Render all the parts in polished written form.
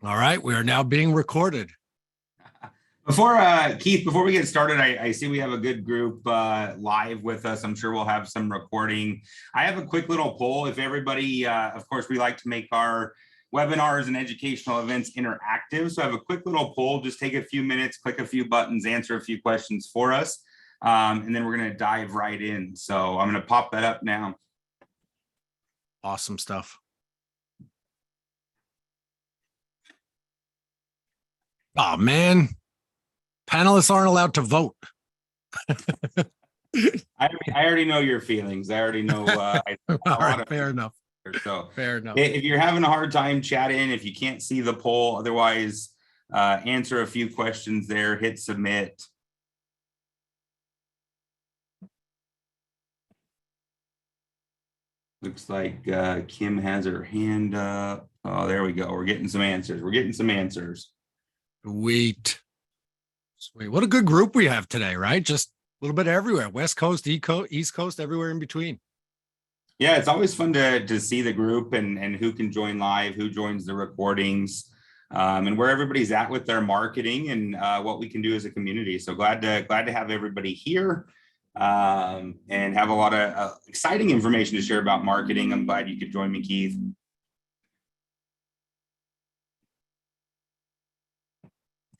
All right, we are now being recorded. Before Keith, before we get started, I see we have a good group live with us. I'm sure we'll have some recording. I have a quick little poll. If everybody, of course, we like to make our webinars and educational events interactive. So I have a quick little poll. Just take a few minutes, click a few buttons, answer a few questions for us, and then we're going to dive right in. So I'm going to pop that up now. Awesome stuff. Oh man, panelists aren't allowed to vote. I already know your feelings. I already know. All right, fair enough. So fair enough. If you're having a hard time, chat in. If you can't see the poll, otherwise, answer a few questions there. Hit submit. Looks like Kim has her hand up. Oh, there we go. We're getting some answers. We're getting some answers. Sweet. What a good group we have today, right? Just a little bit everywhere. West Coast, East Coast, everywhere in between. Yeah, it's always fun to see the group and who can join live, who joins the recordings, and where everybody's at with their marketing and what we can do as a community. So glad to have everybody here and have a lot of exciting information to share about marketing. I'm glad you could join me, Keith.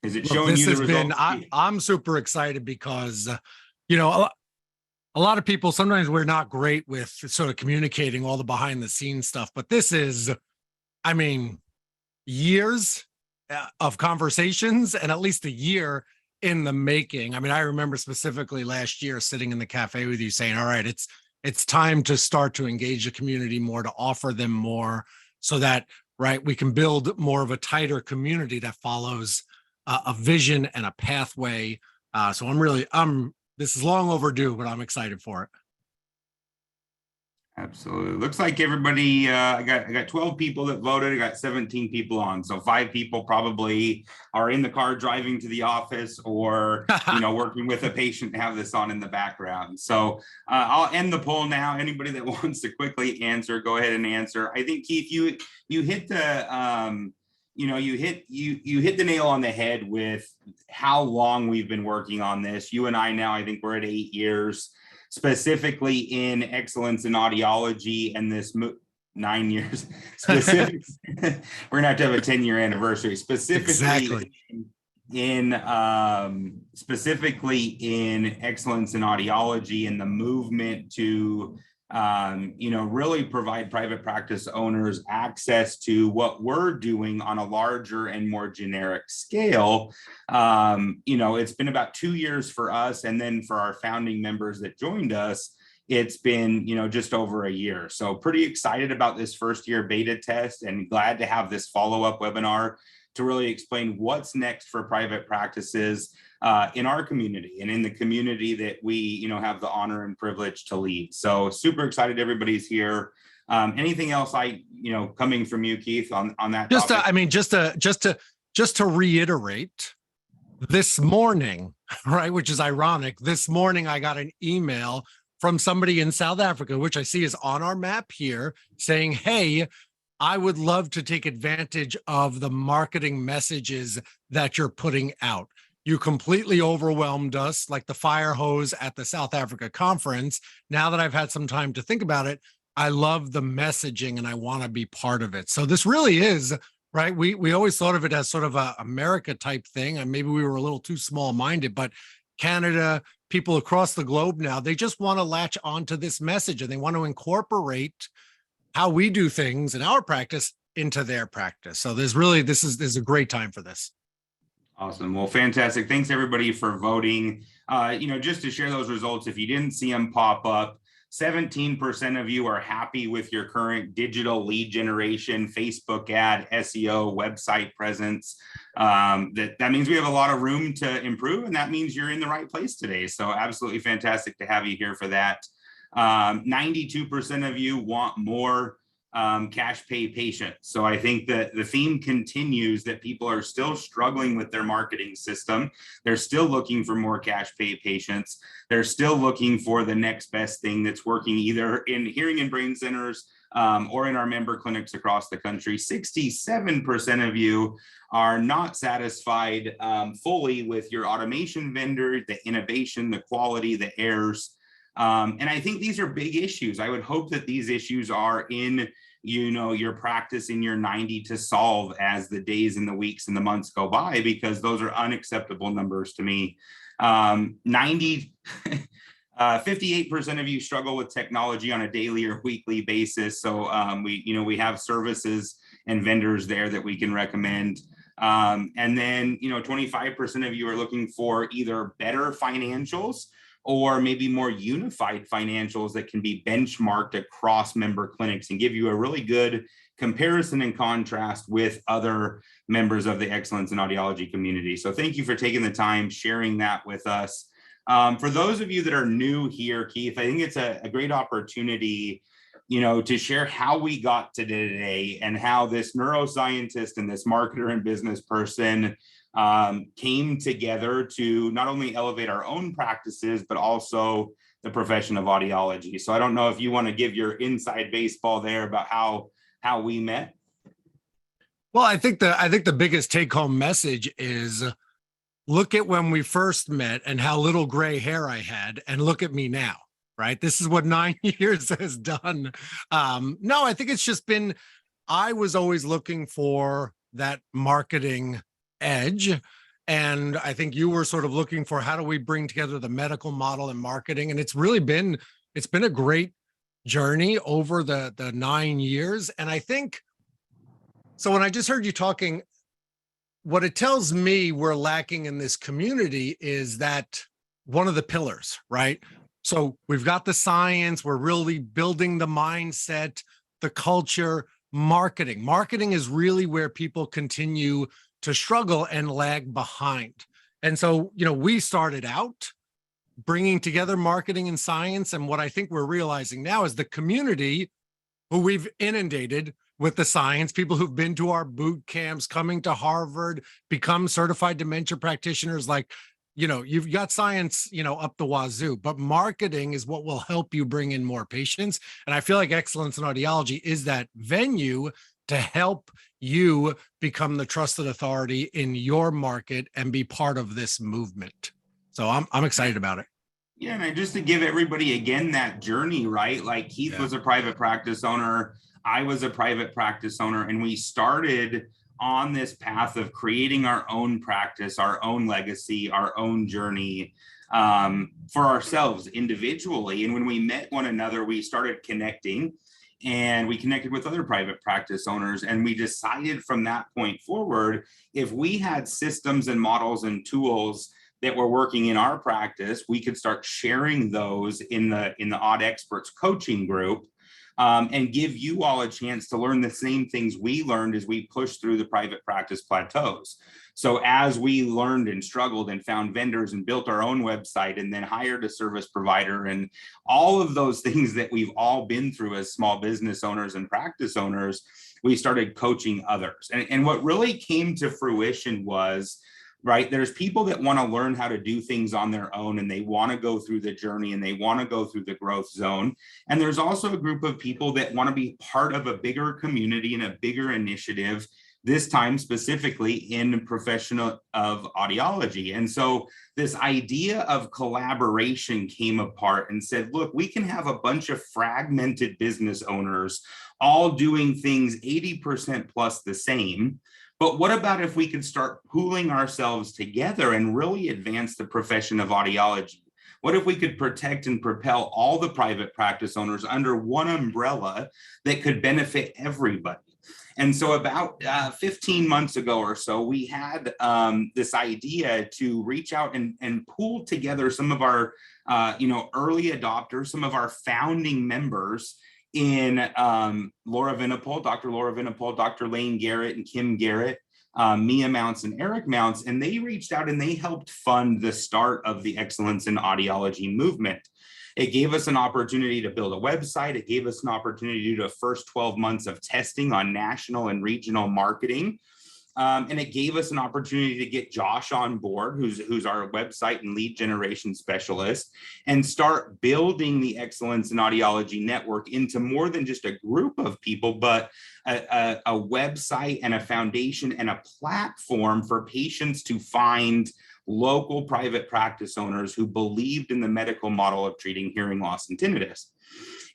Is it showing you the results? I'm super excited because, you know, a lot of people, sometimes we're not great with sort of communicating all the behind the scenes stuff, but this is, I mean, years of conversations and at least a year in the making. I mean, I remember specifically last year sitting in the cafe with you saying, all right, it's time to start to engage the community more, to offer them more so that, right, we can build more of a tighter community that follows a vision and a pathway. So this is long overdue, but I'm excited for it. Absolutely. Looks like everybody, I got 12 people that voted. I got 17 people on. So 5 people probably are in the car driving to the office or, working with a patient to have this on in the background. So I'll end the poll now. Anybody that wants to quickly answer, go ahead and answer. I think, Keith, you hit the, you hit the nail on the head with how long we've been working on this. You and I now, I think we're at 8 years, specifically in excellence in audiology, and this 9 years. Specific, we're gonna have to have a 10-year anniversary. Specifically specifically in excellence in audiology and the movement to really provide private practice owners access to what we're doing on a larger and more generic scale. It's been about 2 years for us, and then for our founding members that joined us, it's been just over a year. So pretty excited about this first year beta test, and glad to have this follow-up webinar to really explain what's next for private practices in our community and in the community that we have the honor and privilege to lead. So super excited everybody's here. Anything else coming from you, Keith, on that topic? Just to reiterate, this morning, right, which is ironic, this morning I got an email from somebody in South Africa, which I see is on our map here, saying, hey, I would love to take advantage of the marketing messages that you're putting out. You completely overwhelmed us like the fire hose at the South Africa conference. Now that I've had some time to think about it, I love the messaging and I want to be part of it. So this really is, right? We always thought of it as sort of a America type thing, and maybe we were a little too small-minded, but Canada, people across the globe now, they just want to latch onto this message and they want to incorporate how we do things in our practice into their practice. So this is a great time for this. Awesome. Well, fantastic. Thanks everybody for voting. Just to share those results, if you didn't see them pop up, 17% of you are happy with your current digital lead generation, Facebook ad, SEO, website presence. That means we have a lot of room to improve, and that means you're in the right place today. So absolutely fantastic to have you here for that. 92% of you want more cash pay patients. So I think that the theme continues that people are still struggling with their marketing system. They're still looking for more cash pay patients. They're still looking for the next best thing that's working either in hearing and brain centers or in our member clinics across the country. 67% of you are not satisfied fully with your automation vendor, the innovation, the quality, the errors. And I think these are big issues. I would hope that these issues are in, your practice in your 90 to solve as the days and the weeks and the months go by, because those are unacceptable numbers to me. 58% of you struggle with technology on a daily or weekly basis. So we have services and vendors there that we can recommend. And then 25% of you are looking for either better financials or maybe more unified financials that can be benchmarked across member clinics and give you a really good comparison and contrast with other members of the excellence in audiology community. So thank you for taking the time, sharing that with us. For those of you that are new here, Keith, I think it's a great opportunity, to share how we got to today and how this neuroscientist and this marketer and business person came together to not only elevate our own practices, but also the profession of audiology. So I don't know if you want to give your inside baseball there about how we met. Well, I think the biggest take home message is look at when we first met and how little gray hair I had, and look at me now, right? This is what 9 years has done. No, I think it's just been, I was always looking for that marketing edge. And I think you were sort of looking for how do we bring together the medical model and marketing. And it's been a great journey over the 9 years. And I think, so when I just heard you talking, what it tells me we're lacking in this community is that one of the pillars, right? So we've got the science, we're really building the mindset, the culture, marketing. Marketing is really where people continue to struggle and lag behind. And so, we started out bringing together marketing and science. And what I think we're realizing now is the community who we've inundated with the science, people who've been to our boot camps, coming to Harvard, become certified dementia practitioners, you've got science, up the wazoo, but marketing is what will help you bring in more patients. And I feel like Excellence in Audiology is that venue to help you become the trusted authority in your market and be part of this movement. So I'm excited about it. Yeah, and just to give everybody again that journey, right? Like Keith was a private practice owner, I was a private practice owner, and we started on this path of creating our own practice, our own legacy, our own journey for ourselves individually. And when we met one another, we started connecting. And we connected with other private practice owners, and we decided from that point forward, if we had systems and models and tools that were working in our practice, we could start sharing those in the Aud Experts coaching group, and give you all a chance to learn the same things we learned as we pushed through the private practice plateaus. So as we learned and struggled and found vendors and built our own website and then hired a service provider and all of those things that we've all been through as small business owners and practice owners, we started coaching others. And what really came to fruition was, right, there's people that want to learn how to do things on their own, and they want to go through the journey and they want to go through the growth zone. And there's also a group of people that want to be part of a bigger community and a bigger initiative, this time specifically in professional of audiology. And so this idea of collaboration came apart and said, look, we can have a bunch of fragmented business owners all doing things 80% plus the same. But what about if we could start pooling ourselves together and really advance the profession of audiology? What if we could protect and propel all the private practice owners under one umbrella that could benefit everybody? And so about 15 months ago or so, we had this idea to reach out and pool together some of our early adopters, some of our founding members in Laura Venipol, Dr. Laura Venipol, Dr. Lane Garrett and Kim Garrett, Mia Mounts and Eric Mounts, and they reached out and they helped fund the start of the Excellence in Audiology movement. It gave us an opportunity to build a website. It gave us an opportunity to do the first 12 months of testing on national and regional marketing. And it gave us an opportunity to get Josh on board, who's our website and lead generation specialist, and start building the Excellence in Audiology Network into more than just a group of people, but a website and a foundation and a platform for patients to find local private practice owners who believed in the medical model of treating hearing loss and tinnitus.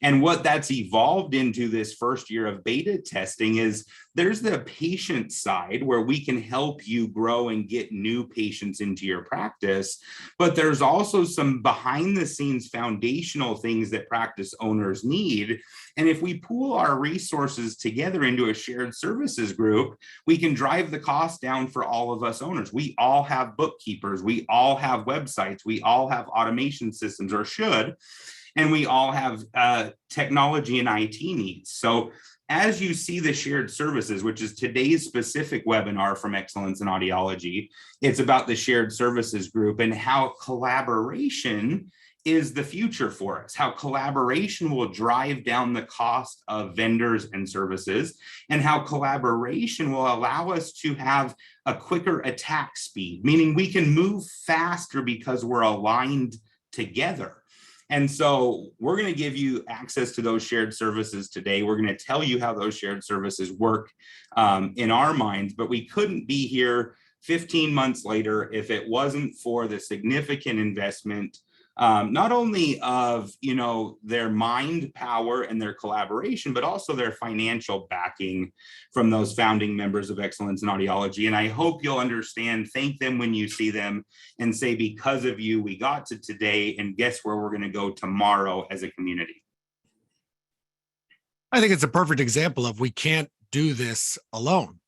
And what that's evolved into this first year of beta testing is there's the patient side where we can help you grow and get new patients into your practice. But there's also some behind the scenes foundational things that practice owners need. And if we pool our resources together into a shared services group, we can drive the cost down for all of us owners. We all have bookkeepers, we all have websites, we all have automation systems, or should. And we all have technology and IT needs. So as you see the shared services, which is today's specific webinar from Excellence in Audiology, it's about the shared services group and how collaboration is the future for us, how collaboration will drive down the cost of vendors and services, and how collaboration will allow us to have a quicker attack speed, meaning we can move faster because we're aligned together. And so we're going to give you access to those shared services today. We're going to tell you how those shared services work in our minds, but we couldn't be here 15 months later if it wasn't for the significant investment, not only of, their mind power and their collaboration, but also their financial backing from those founding members of Excellence in Audiology. And I hope you'll understand, thank them when you see them, and say, because of you, we got to today, and guess where we're going to go tomorrow as a community. I think it's a perfect example of we can't do this alone,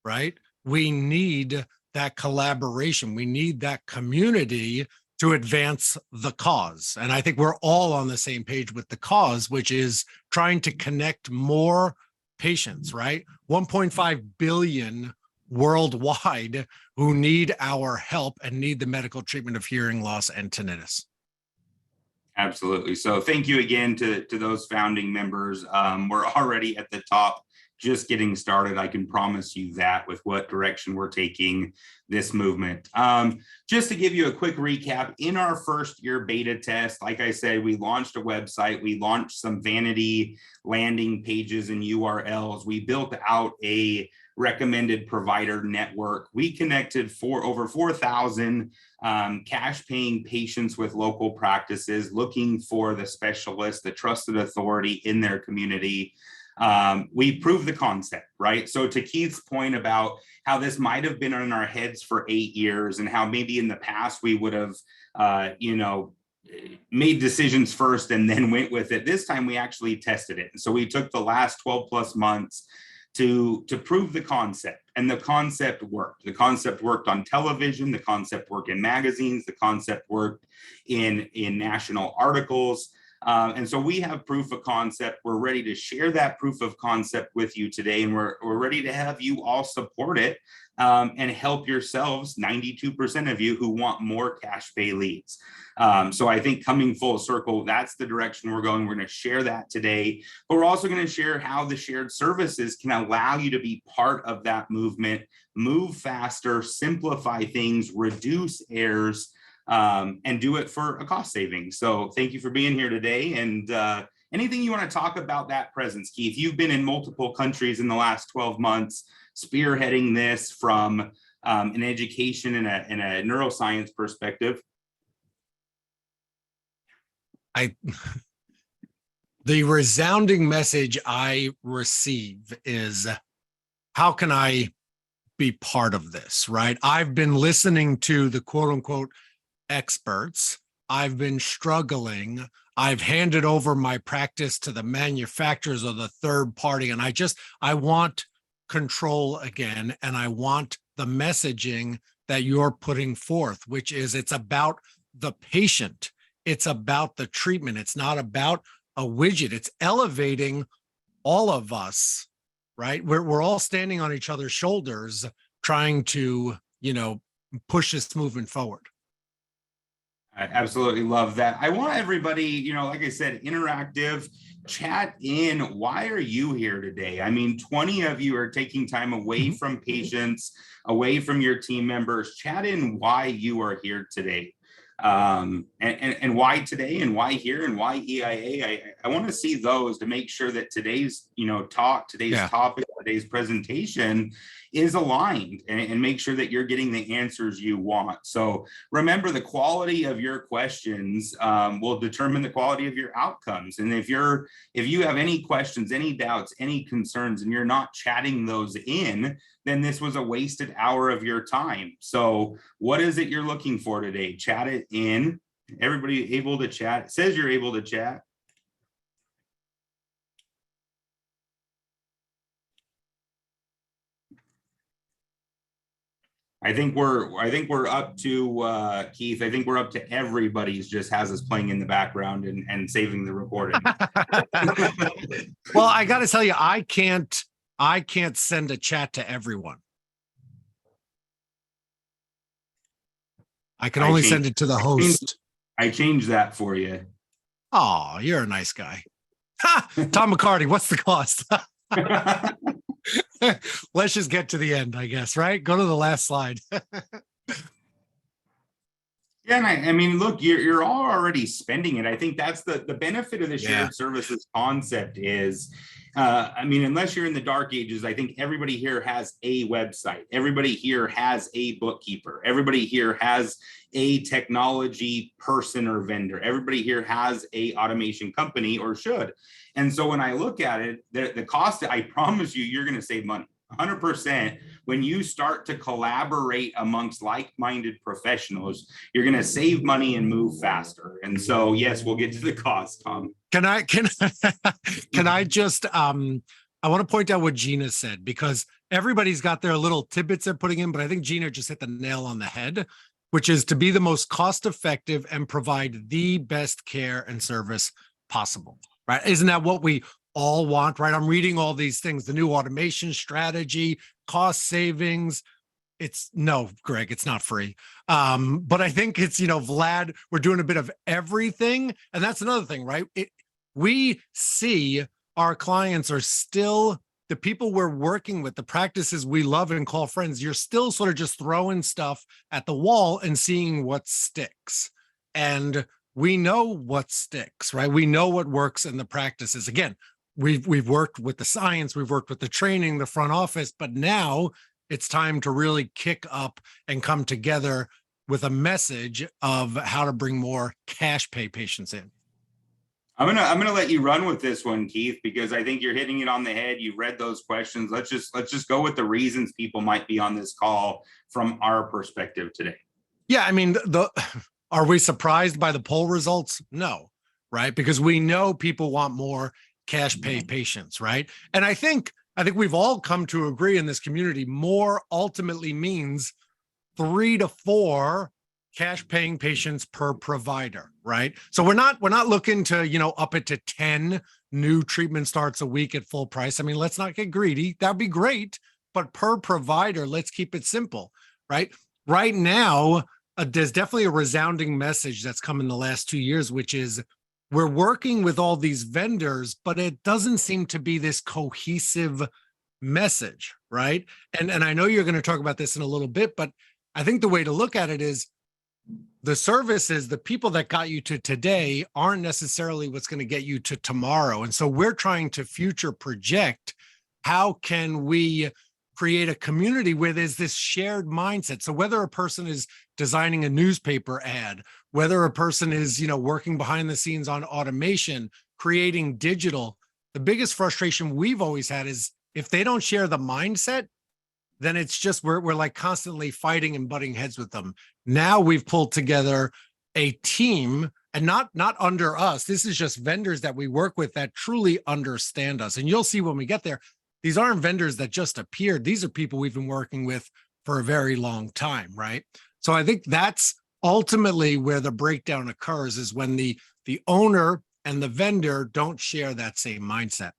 right? We need that collaboration. We need that community to advance the cause. And I think we're all on the same page with the cause, which is trying to connect more patients, right? 1.5 billion worldwide who need our help and need the medical treatment of hearing loss and tinnitus. Absolutely. So thank you again to those founding members. We're already at the top, just getting started. I can promise you that with what direction we're taking this movement. Just to give you a quick recap, in our first year beta test, like I said, we launched a website, we launched some vanity landing pages and URLs. We built out a recommended provider network. We connected over 4,000 cash paying patients with local practices looking for the specialist, the trusted authority in their community. We proved the concept, right? So to Keith's point about how this might have been in our heads for 8 years and how maybe in the past we would have, made decisions first and then went with it. This time we actually tested it. And so we took the last 12 plus months to prove the concept, and the concept worked. The concept worked on television, the concept worked in magazines, the concept worked in national articles. And so we have proof of concept. We're ready to share that proof of concept with you today, and we're ready to have you all support it and help yourselves, 92% of you who want more cash pay leads. So I think coming full circle, that's the direction we're going. We're going to share that today, but we're also going to share how the shared services can allow you to be part of that movement, move faster, simplify things, reduce errors, and do it for a cost saving. So thank you for being here today. And anything you want to talk about that presence, Keith? You've been in multiple countries in the last 12 months, spearheading this from an education and a neuroscience perspective. The resounding message I receive is, how can I be part of this, right? I've been listening to the quote unquote experts. I've been struggling. I've handed over my practice to the manufacturers or the third party. And I want control again. And I want the messaging that you're putting forth, which is it's about the patient. It's about the treatment. It's not about a widget. It's elevating all of us, right? We're all standing on each other's shoulders, trying to, push this movement forward. I absolutely love that. I want everybody, like I said, interactive, chat in. Why are you here today? I mean, 20 of you are taking time away from patients, away from your team members. Chat in why you are here today. And why today, and why here, and why EIA. I want to see those to make sure that today's today's topic, today's presentation is aligned, and make sure that you're getting the answers you want. So remember, the quality of your questions will determine the quality of your outcomes. And if you have any questions, any doubts, any concerns, and you're not chatting those in, then this was a wasted hour of your time. So what is it you're looking for today? Chat it in. Everybody able to chat? It says you're able to chat. I think we're up to Keith. I think we're up to everybody's just has us playing in the background and saving the recording. Well, I got to tell you, I can't send a chat to everyone. I can only send it to the host. I changed that for you. Oh, you're a nice guy. Tom McCarty, what's the cost? Let's just get to the end, I guess, right? Go to the last slide. Yeah, and I mean, look, you're all already spending it. I think that's the benefit of the shared services concept is, I mean, unless you're in the dark ages, I think everybody here has a website. Everybody here has a bookkeeper. Everybody here has a technology person or vendor. Everybody here has a automation company, or should. And so when I look at it, the cost, I promise you, you're going to save money. 100%. When you start to collaborate amongst like-minded professionals, you're going to save money and move faster. And so, yes, we'll get to the cost, Tom. Can I just, I want to point out what Gina said, because everybody's got their little tidbits they're putting in, but I think Gina just hit the nail on the head, which is to be the most cost-effective and provide the best care and service possible, right? Isn't that what we all want, right? I'm reading all these things, the new automation strategy, cost savings. No, Greg, it's not free. But I think it's, Vlad, we're doing a bit of everything. And that's another thing, right? We see our clients are still the people we're working with, the practices we love and call friends. You're still sort of just throwing stuff at the wall and seeing what sticks. And we know what sticks, right? We know what works in the practices. Again, we've worked with the science, we've worked with the training, the front office, but now it's time to really kick up and come together with a message of how to bring more cash pay patients in. I'm gonna let you run with this one, Keith, because I think you're hitting it on the head. You read those questions. Let's just go with the reasons people might be on this call from our perspective today. Yeah, I mean, are we surprised by the poll results? No, right? Because we know people want more cash pay patients, right? And I think we've all come to agree in this community, more ultimately means 3 to 4 cash paying patients per provider, right? So we're not looking to, up it to 10 new treatment starts a week at full price. I mean, let's not get greedy. That'd be great, but per provider, let's keep it simple, right? Right now, there's definitely a resounding message that's come in the last 2 years, which is we're working with all these vendors, but it doesn't seem to be this cohesive message, right? And I know you're going to talk about this in a little bit, but I think the way to look at it is the services, the people that got you to today aren't necessarily what's going to get you to tomorrow. And so we're trying to future project, how can we create a community where there's this shared mindset? So whether a person is designing a newspaper ad, whether a person is, working behind the scenes on automation, creating digital, the biggest frustration we've always had is if they don't share the mindset, then it's just we're like constantly fighting and butting heads with them. Now we've pulled together a team, and not under us. This is just vendors that we work with that truly understand us. And you'll see when we get there, these aren't vendors that just appeared. These are people we've been working with for a very long time, right? So I think that's ultimately where the breakdown occurs, is when the owner and the vendor don't share that same mindset.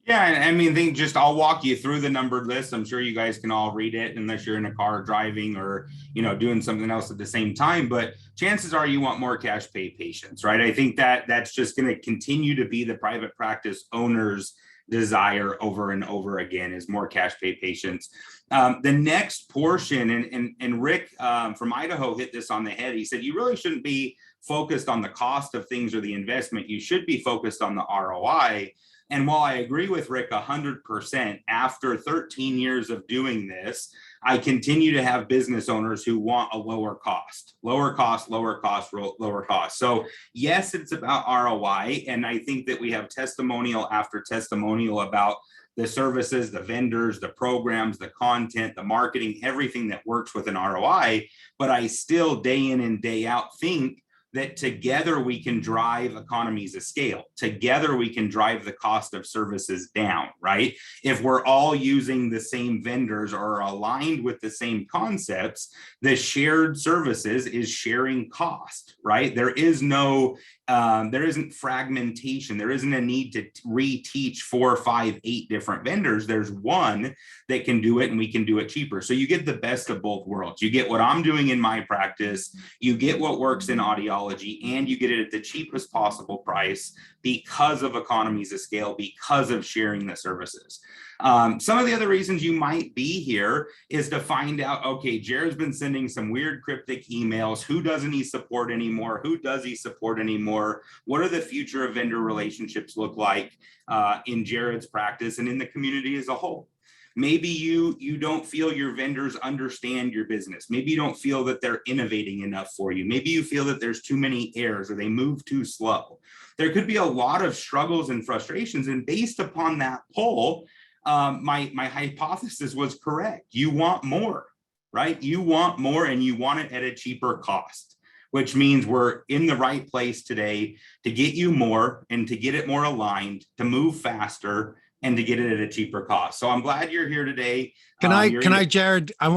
Yeah, I mean, I'll walk you through the numbered list. I'm sure you guys can all read it unless you're in a car driving or, doing something else at the same time. But chances are you want more cash pay patients, right? I think that that's just going to continue to be the private practice owner's desire over and over again, is more cash pay patients. The next portion, and Rick from Idaho hit this on the head. He said, you really shouldn't be focused on the cost of things or the investment. You should be focused on the ROI. And while I agree with Rick 100%, after 13 years of doing this, I continue to have business owners who want a lower cost, lower cost, lower cost, lower cost. So yes, it's about ROI. And I think that we have testimonial after testimonial about the services, the vendors, the programs, the content, the marketing, everything that works with an ROI. But I still day in and day out think that together we can drive economies of scale. Together we can drive the cost of services down, right? If we're all using the same vendors or aligned with the same concepts, the shared services is sharing cost, right? There isn't fragmentation. There isn't a need to reteach 4, 5, 8 different vendors. There's one that can do it and we can do it cheaper. So you get the best of both worlds. You get what I'm doing in my practice, you get what works in audiology, and you get it at the cheapest possible price because of economies of scale, because of sharing the services. Some of the other reasons you might be here is to find out, okay, Jared's been sending some weird cryptic emails. Who doesn't he support anymore? Who does he support anymore? What are the future of vendor relationships look like in Jared's practice and in the community as a whole? Maybe you don't feel your vendors understand your business. Maybe you don't feel that they're innovating enough for you. Maybe you feel that there's too many errors or they move too slow. There could be a lot of struggles and frustrations. And based upon that poll, my hypothesis was correct. You want more, right? You want more and you want it at a cheaper cost, which means we're in the right place today to get you more and to get it more aligned, to move faster, and to get it at a cheaper cost. So I'm glad you're here today. Can I, Jared, I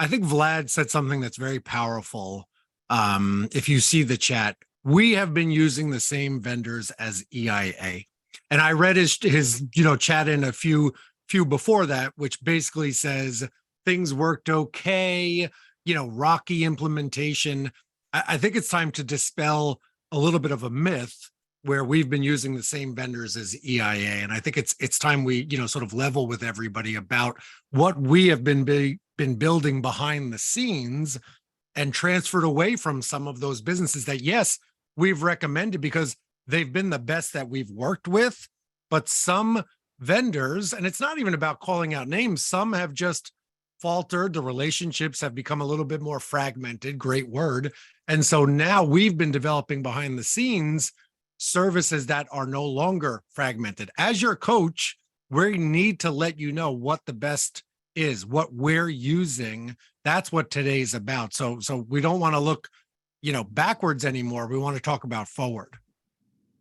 think Vlad said something that's very powerful. If you see the chat, we have been using the same vendors as EIA. And I read his chat in a few before that, which basically says things worked okay, rocky implementation. I think it's time to dispel a little bit of a myth where we've been using the same vendors as EIA. And I think it's time we, sort of level with everybody about what we have been building behind the scenes and transferred away from some of those businesses that, yes, we've recommended because they've been the best that we've worked with. But some vendors, and it's not even about calling out names, some have just faltered. The relationships have become a little bit more fragmented, great word. And so now we've been developing behind the scenes services that are no longer fragmented. As your coach, we need to let you know what the best is, what we're using. That's what today's about. So we don't want to look, backwards anymore. We want to talk about forward.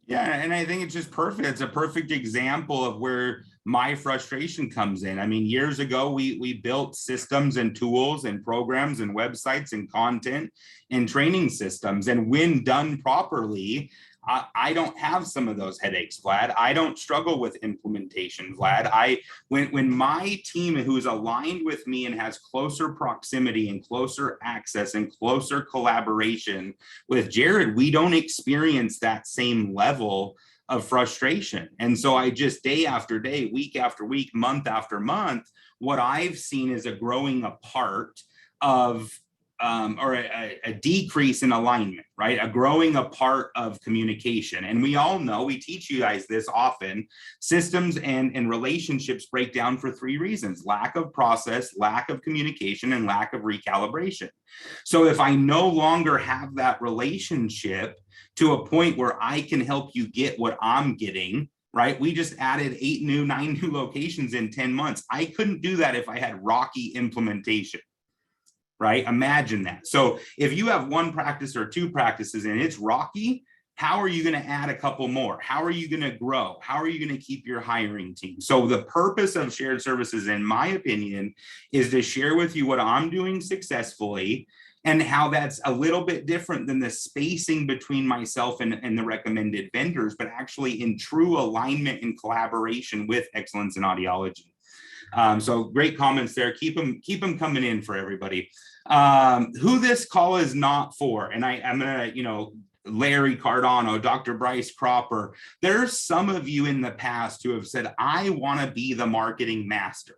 Yeah, and I think it's just perfect. It's a perfect example of where my frustration comes in. I mean, years ago, we built systems and tools and programs and websites and content and training systems. And when done properly, I don't have some of those headaches, Vlad. I don't struggle with implementation, Vlad. When my team who's aligned with me and has closer proximity and closer access and closer collaboration with Jared, we don't experience that same level of frustration. And so I just day after day, week after week, month after month, what I've seen is a growing apart of or a decrease in alignment, right? A growing apart of communication. And we all know, we teach you guys this often, systems and relationships break down for 3 reasons: lack of process, lack of communication, and lack of recalibration. So if I no longer have that relationship to a point where I can help you get what I'm getting, right? We just added 9 new locations in 10 months. I couldn't do that if I had rocky implementation. Right? Imagine that. So if you have 1 practice or 2 practices and it's rocky, how are you going to add a couple more? How are you going to grow? How are you going to keep your hiring team? So the purpose of shared services, in my opinion, is to share with you what I'm doing successfully and how that's a little bit different than the spacing between myself and the recommended vendors, but actually in true alignment and collaboration with excellence in audiology. So great comments there. Keep them coming in for everybody. Who this call is not for, and I'm gonna, Larry Cardano, Dr. Bryce Cropper, there's some of you in the past who have said, I want to be the marketing master.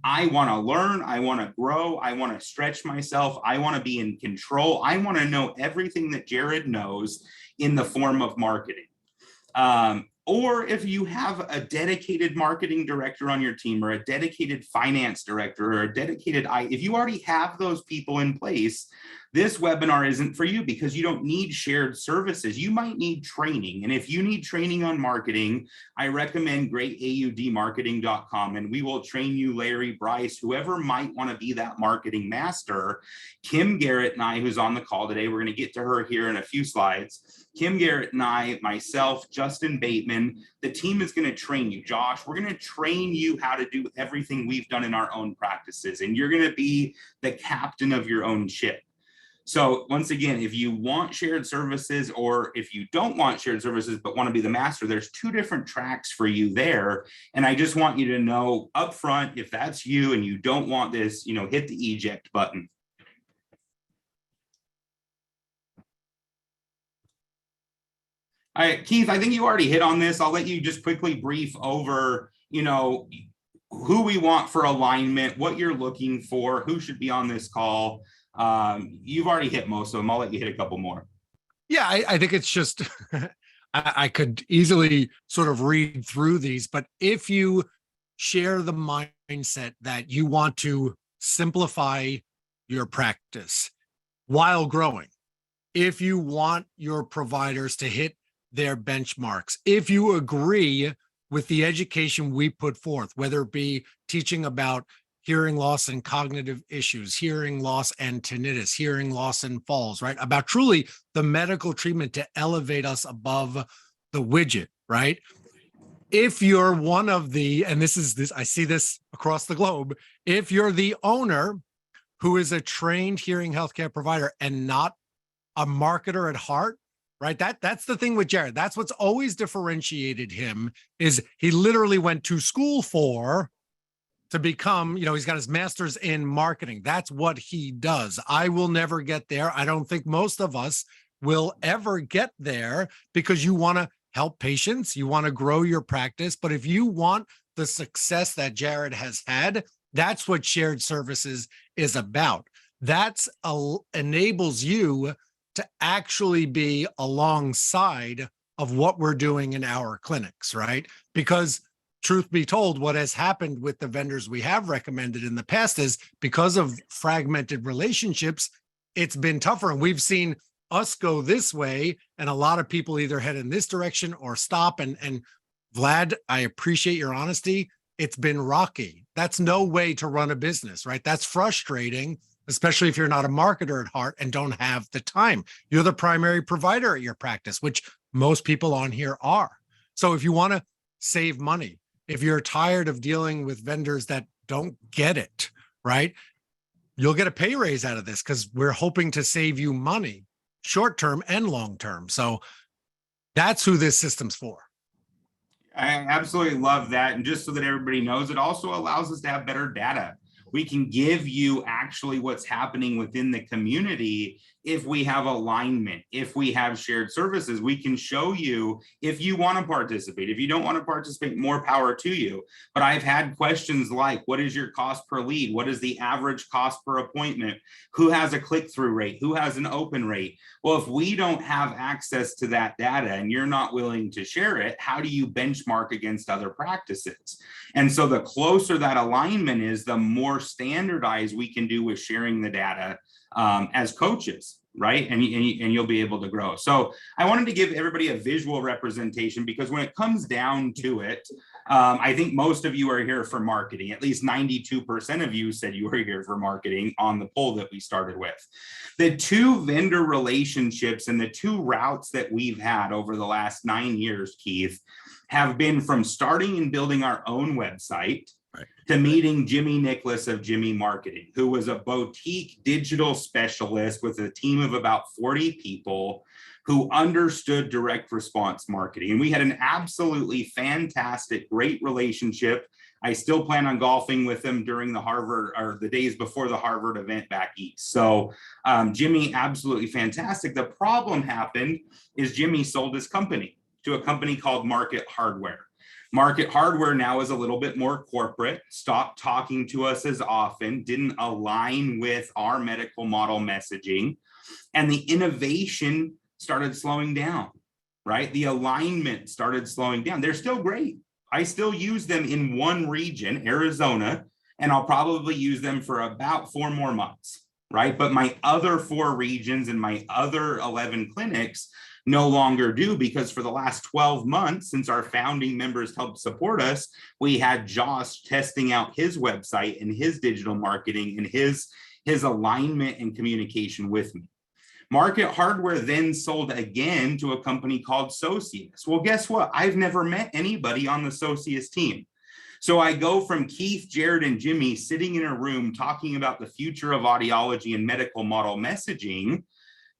I want to learn, I want to grow, I want to stretch myself, I want to be in control, I want to know everything that Jared knows in the form of marketing. Or if you have a dedicated marketing director on your team, or a dedicated finance director, or a dedicated, if you already have those people in place, this webinar isn't for you, because you don't need shared services. You might need training. And if you need training on marketing, I recommend greataudmarketing.com, and we will train you, Larry, Bryce, whoever might want to be that marketing master. Kim Garrett and I, who's on the call today, we're going to get to her here in a few slides. Kim Garrett and I, myself, Justin Bateman, the team is going to train you. Josh, we're going to train you how to do everything we've done in our own practices, and you're going to be the captain of your own ship. So once again, if you want shared services, or if you don't want shared services but want to be the master, there's two different tracks for you there. And I just want you to know up front, if that's you and you don't want this, hit the eject button. All right, Keith, I think you already hit on this. I'll let you just quickly brief over, who we want for alignment, what you're looking for, who should be on this call. You've already hit most of them. I'll let you hit a couple more. Yeah, I think it's just, I could easily sort of read through these, but if you share the mindset that you want to simplify your practice while growing, if you want your providers to hit their benchmarks, if you agree with the education we put forth, whether it be teaching about hearing loss and cognitive issues, hearing loss and tinnitus, hearing loss and falls, right? About truly the medical treatment to elevate us above the widget, right? If you're one of the, and I see this across the globe, if you're the owner who is a trained hearing healthcare provider and not a marketer at heart, right? That's the thing with Jared. That's what's always differentiated him, is he literally went to school to become, he's got his master's in marketing. That's what he does. I will never get there. I don't think most of us will ever get there, because you want to help patients, you want to grow your practice. But if you want the success that Jared has had, that's what shared services is about. That's enables you to actually be alongside of what we're doing in our clinics, right? Because truth be told, what has happened with the vendors we have recommended in the past is, because of fragmented relationships, it's been tougher. And we've seen us go this way, and a lot of people either head in this direction or stop. And Vlad, I appreciate your honesty. It's been rocky. That's no way to run a business, right? That's frustrating, especially if you're not a marketer at heart and don't have the time. You're the primary provider at your practice, which most people on here are. So if you want to save money, if you're tired of dealing with vendors that don't get it, right, you'll get a pay raise out of this, because we're hoping to save you money, short-term and long-term. So that's who this system's for. I absolutely love that. And just so that everybody knows, it also allows us to have better data. We can give you actually what's happening within the community. If we have alignment, if we have shared services, we can show you if you want to participate. If you don't want to participate, more power to you. But I've had questions like, what is your cost per lead? What is the average cost per appointment? Who has a click-through rate? Who has an open rate? Well, if we don't have access to that data and you're not willing to share it, how do you benchmark against other practices? And so the closer that alignment is, the more standardized we can do with sharing the data as coaches, right? And you'll be able to grow. So I wanted to give everybody a visual representation, because when it comes down to it, I think most of you are here for marketing. At least 92% of you said you were here for marketing on the poll that we started with. The two vendor relationships and the two routes that we've had over the last 9 years, Keith, have been from starting and building our own website, to meeting Jimmy Nicholas of Jimmy Marketing, who was a boutique digital specialist with a team of about 40 people who understood direct response marketing. And we had an absolutely fantastic, great relationship. I still plan on golfing with him during the Harvard, or the days before the Harvard event back east. So Jimmy, absolutely fantastic. The problem happened is Jimmy sold his company to a company called Market Hardware. Market Hardware now is a little bit more corporate, stopped talking to us as often, didn't align with our medical model messaging, and the innovation started slowing down, right? The alignment started slowing down. They're still great. I still use them in one region, Arizona, and I'll probably use them for about 4 more months, right? But my other 4 regions and my other 11 clinics no longer do, because for the last 12 months, since our founding members helped support us, we had Josh testing out his website and his digital marketing and his alignment and communication with me. Market Hardware then sold again to a company called Socius. Well, guess what? I've never met anybody on the Socius team. So I go from Keith, Jared, and Jimmy sitting in a room talking about the future of audiology and medical model messaging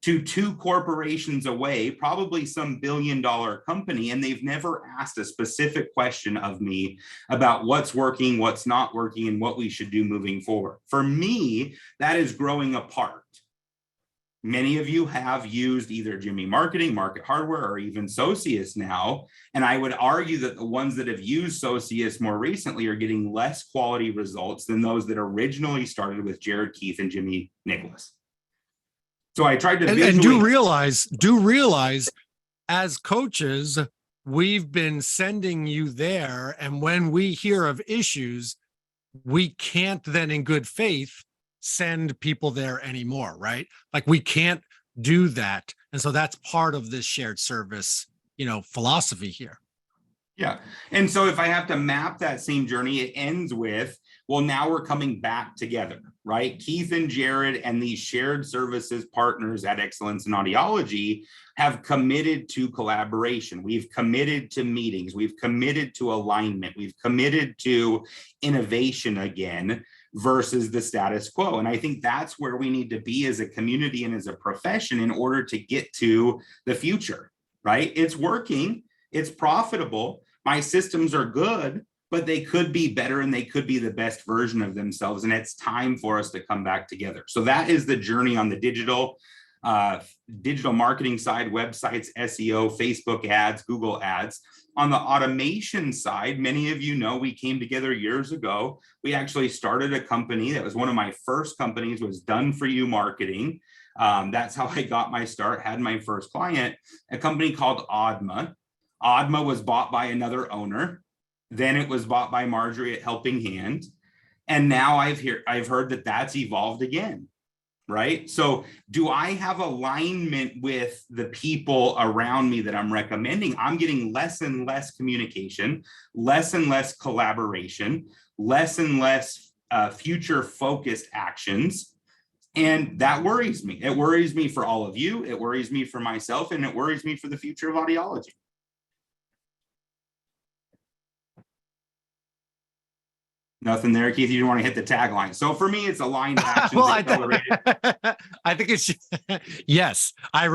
to 2 corporations away, probably some billion-dollar company, and they've never asked a specific question of me about what's working, what's not working, and what we should do moving forward. For me, that is growing apart. Many of you have used either Jimmy Marketing, Market Hardware, or even Socius now, and I would argue that the ones that have used Socius more recently are getting less quality results than those that originally started with Jared, Keith, and Jimmy Nicholas. So I tried to and do realize as coaches, we've been sending you there. And when we hear of issues, we can't then in good faith send people there anymore, right? Like we can't do that. And so that's part of this shared service, philosophy here. Yeah. And so if I have to map that same journey, it ends with, well, now we're coming back together, right? Keith and Jared and these shared services partners at Excellence in Audiology have committed to collaboration. We've committed to meetings. We've committed to alignment. We've committed to innovation again versus the status quo. And I think that's where we need to be as a community and as a profession in order to get to the future, right? It's working. It's profitable. My systems are good, but they could be better and they could be the best version of themselves. And it's time for us to come back together. So that is the journey on the digital marketing side, websites, SEO, Facebook ads, Google ads. On the automation side, many of you know we came together years ago. We actually started a company that was one of my first companies, was Done For You Marketing. That's how I got my start, had my first client, a company called Audma. Audma was bought by another owner. Then it was bought by Marjorie at Helping Hand. And now I've heard that that's evolved again, right? So do I have alignment with the people around me that I'm recommending? I'm getting less and less communication, less and less collaboration, less and less future focused actions. And that worries me. It worries me for all of you. It worries me for myself, and it worries me for the future of audiology. Nothing there, Keith. You didn't want to hit the tagline. So for me, it's aligned actions. Well, I think it's yes. I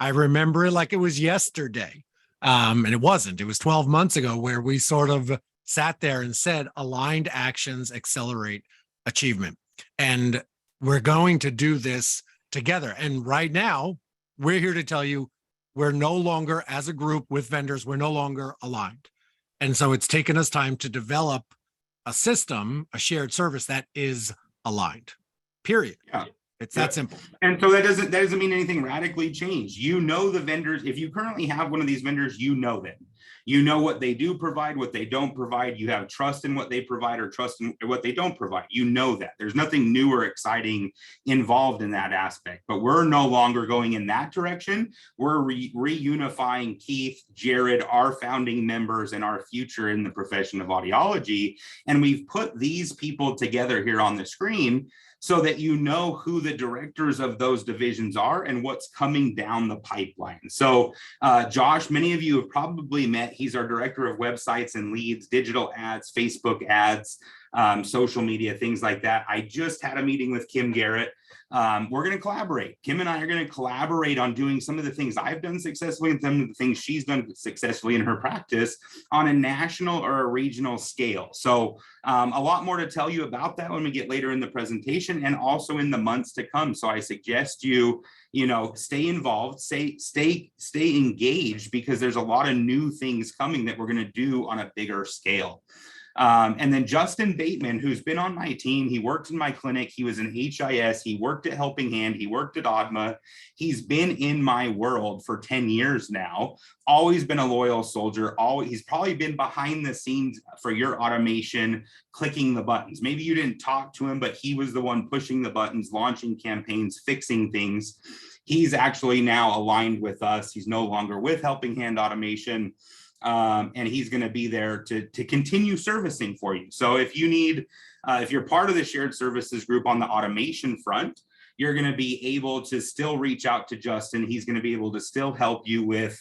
remember it like it was yesterday, and it wasn't. It was 12 months ago where we sort of sat there and said, aligned actions accelerate achievement, and we're going to do this together. And right now, we're here to tell you we're no longer, as a group with vendors, we're no longer aligned, and so it's taken us time to develop a system, a shared service that is aligned, period. Yeah. It's that simple. And so that doesn't mean anything radically changed. You know the vendors. If you currently have one of these vendors, you know them. You know what they do provide, what they don't provide. You have trust in what they provide or trust in what they don't provide. You know that. There's nothing new or exciting involved in that aspect. But we're no longer going in that direction. We're reunifying Keith, Jared, our founding members, and our future in the profession of audiology. And we've put these people together here on the screen so that you know who the directors of those divisions are and what's coming down the pipeline. So Josh, many of you have probably met. He's our director of websites and leads, digital ads, Facebook ads, social media, things like that. I just had a meeting with Kim Garrett. We're going to collaborate. Kim and I are going to collaborate on doing some of the things I've done successfully and some of the things she's done successfully in her practice on a national or a regional scale. So a lot more to tell you about that when we get later in the presentation and also in the months to come. So I suggest you stay involved, stay engaged, because there's a lot of new things coming that we're going to do on a bigger scale. And then Justin Bateman, who's been on my team, he worked in my clinic, he was an HIS, he worked at Helping Hand, he worked at ADMA, he's been in my world for 10 years now, always been a loyal soldier, he's probably been behind the scenes for your automation, clicking the buttons. Maybe you didn't talk to him, but he was the one pushing the buttons, launching campaigns, fixing things. He's actually now aligned with us. He's no longer with Helping Hand Automation. And he's going to be there to continue servicing for you. So if you need, if you're part of the shared services group on the automation front, you're going to be able to still reach out to Justin. He's going to be able to still help you with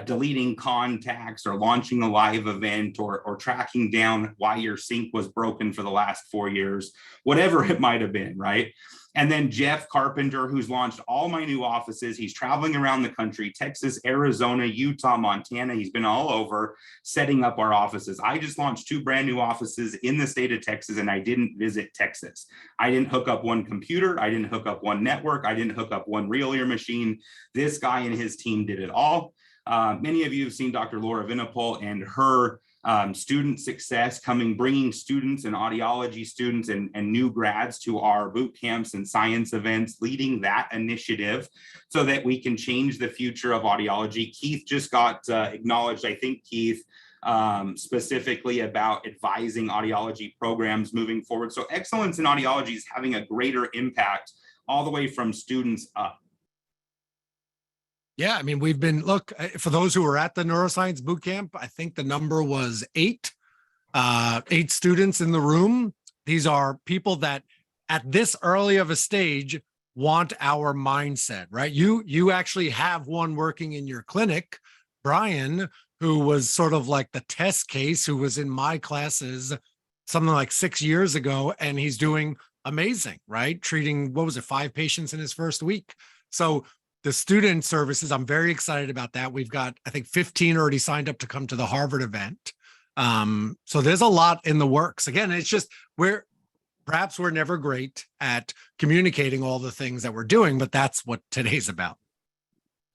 deleting contacts or launching a live event or tracking down why your sync was broken for the last 4 years, whatever it might have been, right? And then Jeff Carpenter, who's launched all my new offices. He's traveling around the country, Texas, Arizona, Utah, Montana. He's been all over setting up our offices. I just launched 2 brand new offices in the state of Texas, and I didn't visit Texas. I didn't hook up one computer. I didn't hook up one network. I didn't hook up one reel-ear machine. This guy and his team did it all. Many of you have seen Dr. Laura Vinipol and her student success bringing students and audiology students and new grads to our boot camps and science events, leading that initiative so that we can change the future of audiology. Keith just got acknowledged, I think, Keith, specifically about advising audiology programs moving forward. So excellence in audiology is having a greater impact all the way from students up. Yeah, I mean, we've been, for those who were at the neuroscience bootcamp, I think the number was 8 students in the room. These are people that at this early of a stage want our mindset, right? You actually have one working in your clinic, Brian, who was sort of like the test case, who was in my classes something like 6 years ago, and he's doing amazing, right? Treating, 5 patients in his first week. So the student services, I'm very excited about that. We've got, I think, 15 already signed up to come to the Harvard event. So there's a lot in the works. Again, it's just perhaps we're never great at communicating all the things that we're doing, but that's what today's about.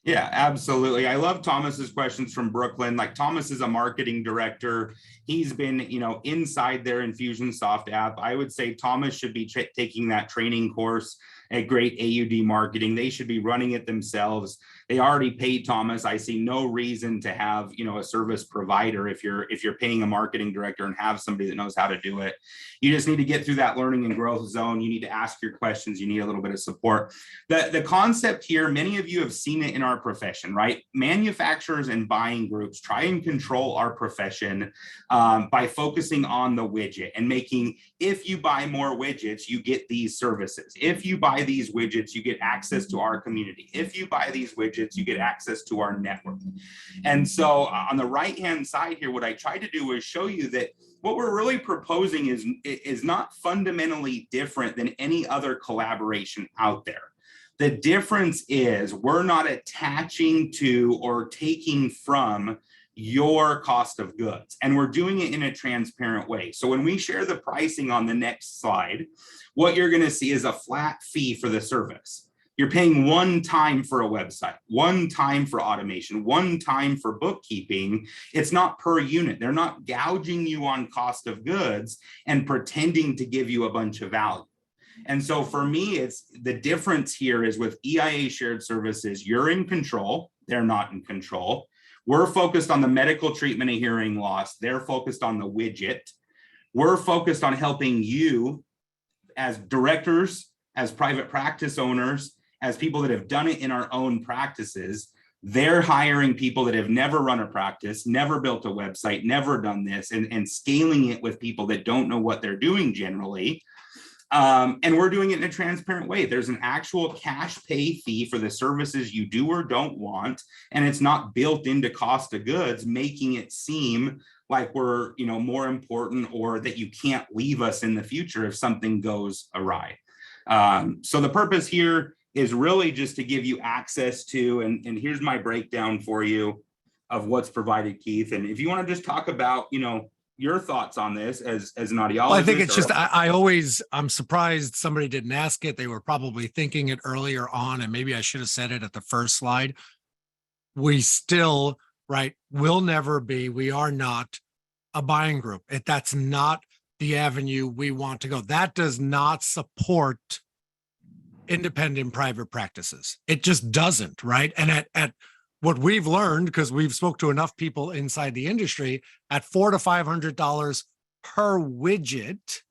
Yeah, absolutely. I love Thomas's questions from Brooklyn. Like, Thomas is a marketing director. He's been, inside their Infusionsoft app. I would say Thomas should be taking that training course at Great AUD Marketing. They should be running it themselves. They already paid Thomas. I see no reason to have, a service provider if you're paying a marketing director and have somebody that knows how to do it. You just need to get through that learning and growth zone. You need to ask your questions. You need a little bit of support. The concept here, many of you have seen it in our profession, right? Manufacturers and buying groups try and control our profession by focusing on the widget and making, if you buy more widgets, you get these services. If you buy these widgets, you get access to our community. If you buy these widgets, you get access to our network. And so on the right-hand side here, what I tried to do was show you that what we're really proposing is not fundamentally different than any other collaboration out there. The difference is we're not attaching to or taking from your cost of goods, and we're doing it in a transparent way. So when we share the pricing on the next slide, what you're going to see is a flat fee for the service. You're paying one time for a website, one time for automation, one time for bookkeeping. It's not per unit. They're not gouging you on cost of goods and pretending to give you a bunch of value. And so for me, it's the difference here is with EIA Shared Services, you're in control. They're not in control. We're focused on the medical treatment of hearing loss. They're focused on the widget. We're focused on helping you as directors, as private practice owners, as people that have done it in our own practices. They're hiring people that have never run a practice, never built a website, never done this, and scaling it with people that don't know what they're doing generally. And we're doing it in a transparent way. There's an actual cash pay fee for the services you do or don't want, and it's not built into cost of goods, making it seem like we're, more important, or that you can't leave us in the future if something goes awry. So the purpose here is really just to give you access to, and here's my breakdown for you of what's provided, Keith. And if you want to just talk about, your thoughts on this as an audiologist. Well, I think it's just, I'm surprised somebody didn't ask it. They were probably thinking it earlier on, and maybe I should have said it at the first slide. We still, will never be, we are not a buying group. That's not the avenue we want to go. That does not support independent private practices. It just doesn't, right? And at what we've learned, because we've spoke to enough people inside the industry, at $400 to $500 per widget,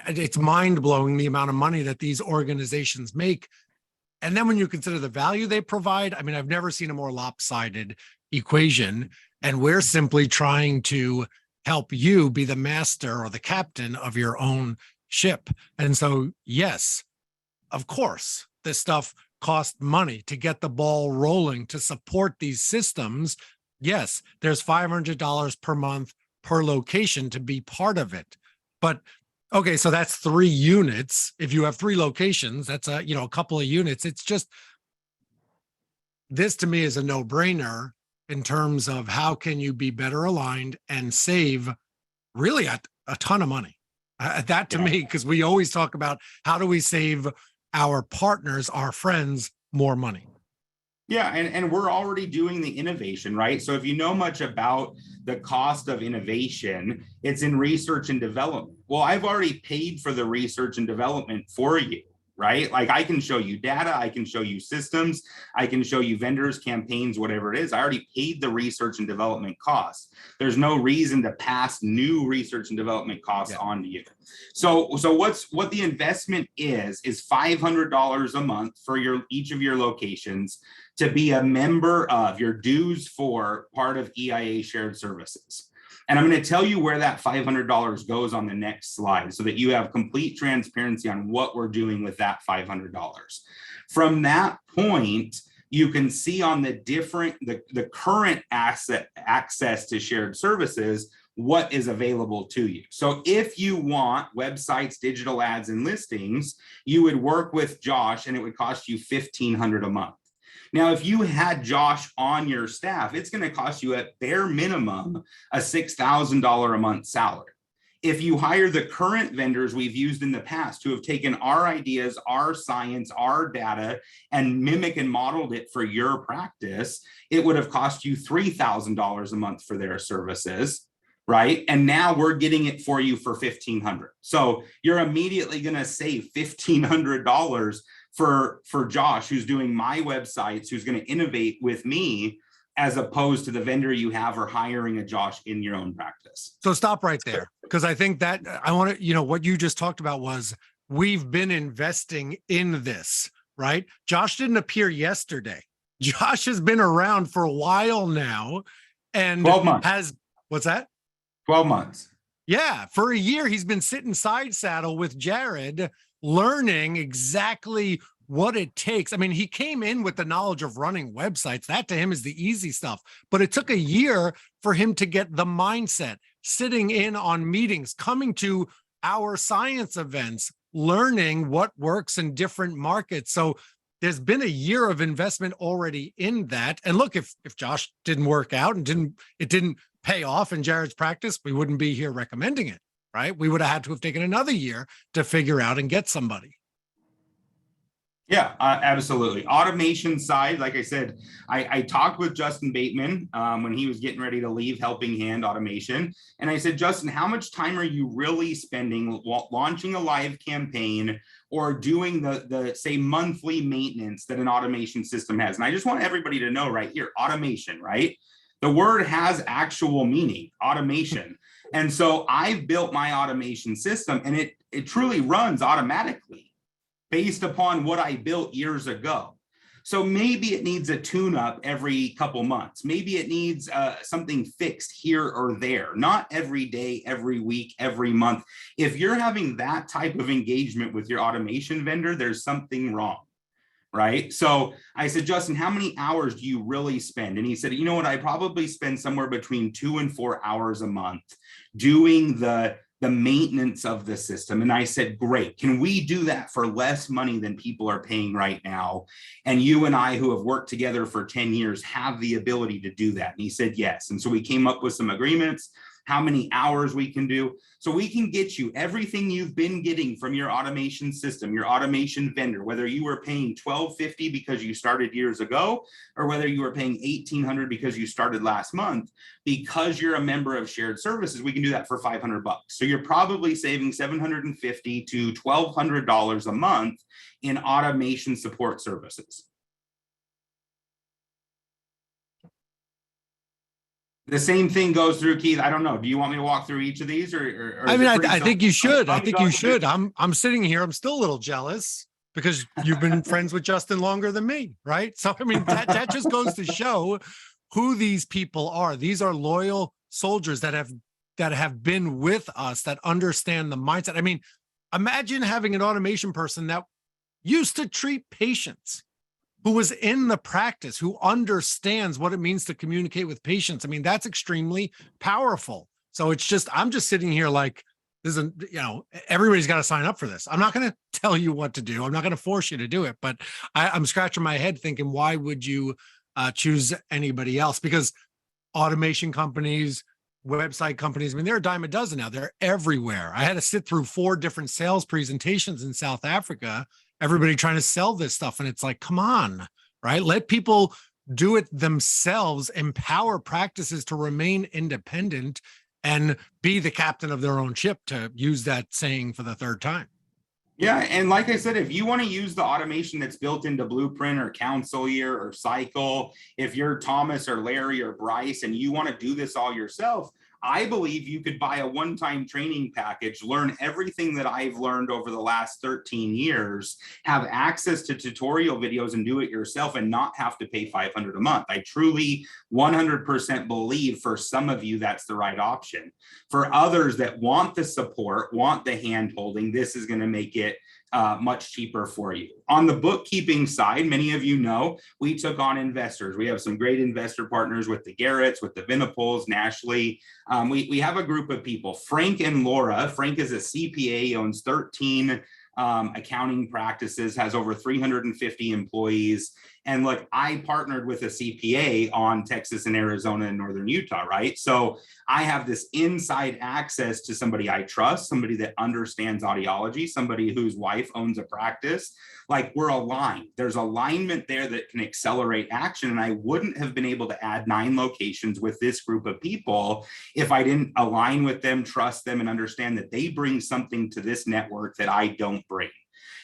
it's mind-blowing the amount of money that these organizations make. And then when you consider the value they provide, I've never seen a more lopsided equation. And we're simply trying to help you be the master or the captain of your own ship. And so, yes, of course, this stuff cost money to get the ball rolling, to support these systems. Yes, there's $500 per month per location to be part of it. But okay, so that's 3 units. If you have 3 locations, that's a couple of units. It's just, this to me is a no-brainer in terms of how can you be better aligned and save really a ton of money. That to me, because we always talk about how do we save our partners, our friends, more money. Yeah, and we're already doing the innovation, right? So if you know much about the cost of innovation, it's in research and development. Well, I've already paid for the research and development for you, right? Like, I can show you data, I can show you systems, I can show you vendors, campaigns, whatever it is. I already paid the research and development costs. There's no reason to pass new research and development costs on to you. So what the investment is $500 a month for each of your locations to be a member of, your dues for part of EIA Shared Services. And I'm going to tell you where that $500 goes on the next slide so that you have complete transparency on what we're doing with that $500. From that point, you can see on the current access to shared services, what is available to you. So if you want websites, digital ads, and listings, you would work with Josh and it would cost you $1,500 a month. Now, if you had Josh on your staff, it's going to cost you at bare minimum a $6,000 a month salary. If you hire the current vendors we've used in the past who have taken our ideas, our science, our data, and mimic and modeled it for your practice, it would have cost you $3,000 a month for their services, right? And now we're getting it for you for $1,500. So you're immediately going to save $1,500 for Josh, who's doing my websites, who's going to innovate with me, as opposed to the vendor you have or hiring a Josh in your own practice. So stop right there, because I think that I want to, what you just talked about was we've been investing in this, right? Josh didn't appear yesterday. Josh has been around for a while now and 12 months. has, what's that? 12 months. Yeah, for a year, he's been sitting side saddle with Jared, learning exactly what it takes. He came in with the knowledge of running websites. That to him is the easy stuff. But it took a year for him to get the mindset, sitting in on meetings, coming to our science events, learning what works in different markets. So there's been a year of investment already in that. And look, if Josh didn't work out and it didn't pay off in Jared's practice, we wouldn't be here recommending it, right? We would have had to have taken another year to figure out and get somebody. Yeah, absolutely. Automation side, like I said, I talked with Justin Bateman when he was getting ready to leave Helping Hand Automation. And I said, Justin, how much time are you really spending launching a live campaign or doing the say monthly maintenance that an automation system has? And I just want everybody to know right here, automation, right? The word has actual meaning, automation. And so I've built my automation system and it truly runs automatically, based upon what I built years ago. So maybe it needs a tune-up every couple months. Maybe it needs something fixed here or there, not every day, every week, every month. If you're having that type of engagement with your automation vendor, there's something wrong. Right. So I said, Justin, how many hours do you really spend? And he said, you know what, I probably spend somewhere between 2 and 4 hours a month doing the maintenance of the system. And I said, great, can we do that for less money than people are paying right now? And you and I, who have worked together for 10 years, have the ability to do that. And he said, yes. And so we came up with some agreements, how many hours we can do. So we can get you everything you've been getting from your automation system, your automation vendor, whether you were paying $1,250 because you started years ago, or whether you were paying $1,800 because you started last month. Because you're a member of Shared Services, we can do that for $500. So you're probably saving $750 to $1,200 a month in automation support services. The same thing goes through, Keith. I don't know. Do you want me to walk through each of these, or I mean, I think you should. I think you should. I'm sitting here. I'm still a little jealous because you've been friends with Justin longer than me, right? So I mean, that just goes to show who these people are. These are loyal soldiers that have been with us, that understand the mindset. I mean, imagine having an automation person that used to treat patients, who was in the practice, who understands what it means to communicate with patients. I mean, that's extremely powerful. So it's just, I'm just sitting here like, this isn't, everybody's got to sign up for this. I'm not going to tell you what to do. I'm not going to force you to do it, but I'm scratching my head thinking, why would you choose anybody else? Because automation companies, website companies, I mean, they're a dime a dozen now. They're everywhere. I had to sit through 4 different sales presentations in South Africa, everybody trying to sell this stuff. And it's like, come on, right? Let people do it themselves, empower practices to remain independent and be the captain of their own ship, to use that saying for the 3rd time. Yeah. And like I said, if you want to use the automation that's built into Blueprint or Council Year or Cycle, if you're Thomas or Larry or Bryce and you want to do this all yourself, I believe you could buy a one-time training package, learn everything that I've learned over the last 13 years, have access to tutorial videos and do it yourself and not have to pay $500 a month. I truly 100% believe for some of you, that's the right option. For others that want the support, want the hand-holding, this is going to make it much cheaper for you. On the bookkeeping side, many of you know, we took on investors. We have some great investor partners with the Garretts, with the Vinipals, Nashley. We have a group of people, Frank and Laura. Frank is a CPA, owns 13 accounting practices, has over 350 employees. And look, I partnered with a CPA on Texas and Arizona and Northern Utah, right? So I have this inside access to somebody I trust, somebody that understands audiology, somebody whose wife owns a practice. Like, we're aligned. There's alignment there that can accelerate action. And I wouldn't have been able to add 9 locations with this group of people if I didn't align with them, trust them, and understand that they bring something to this network that I don't bring.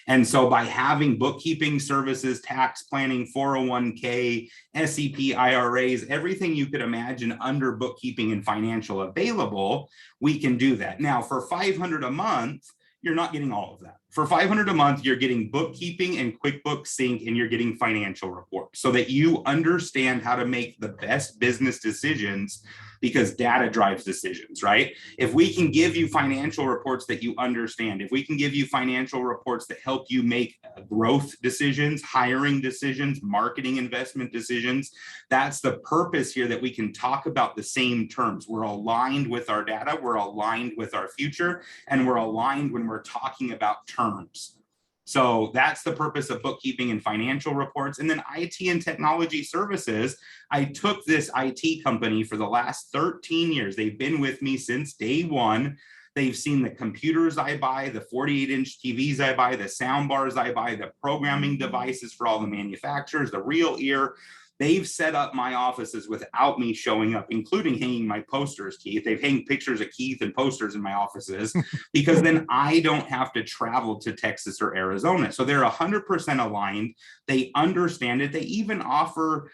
And so by having bookkeeping services, tax planning, 401k, SEP, IRAs, everything you could imagine under bookkeeping and financial available, we can do that. Now, for $500 a month, you're not getting all of that. For $500 a month, you're getting bookkeeping and QuickBooks Sync, and you're getting financial reports so that you understand how to make the best business decisions, because data drives decisions, right? If we can give you financial reports that you understand, if we can give you financial reports that help you make growth decisions, hiring decisions, marketing investment decisions, that's the purpose here, that we can talk about the same terms. We're aligned with our data, we're aligned with our future, and we're aligned when we're talking about terms. So that's the purpose of bookkeeping and financial reports. And then IT and technology services. I took this IT company for the last 13 years. They've been with me since day one. They've seen the computers I buy, the 48-inch TVs I buy, the sound bars I buy, the programming devices for all the manufacturers, the real ear. They've set up my offices without me showing up, including hanging my posters, Keith. They've hanged pictures of Keith and posters in my offices because then I don't have to travel to Texas or Arizona. So they're 100% aligned. They understand it. They even offer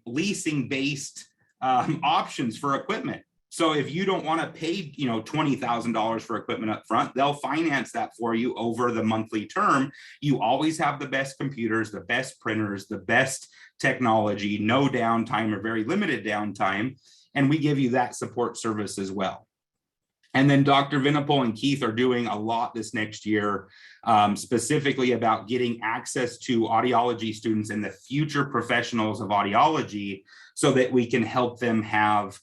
leasing-based options for equipment. So if you don't want to pay, $20,000 for equipment up front, they'll finance that for you over the monthly term. You always have the best computers, the best printers, the best technology, no downtime or very limited downtime. And we give you that support service as well. And then Dr. Vinipol and Keith are doing a lot this next year, specifically about getting access to audiology students and the future professionals of audiology so that we can help them have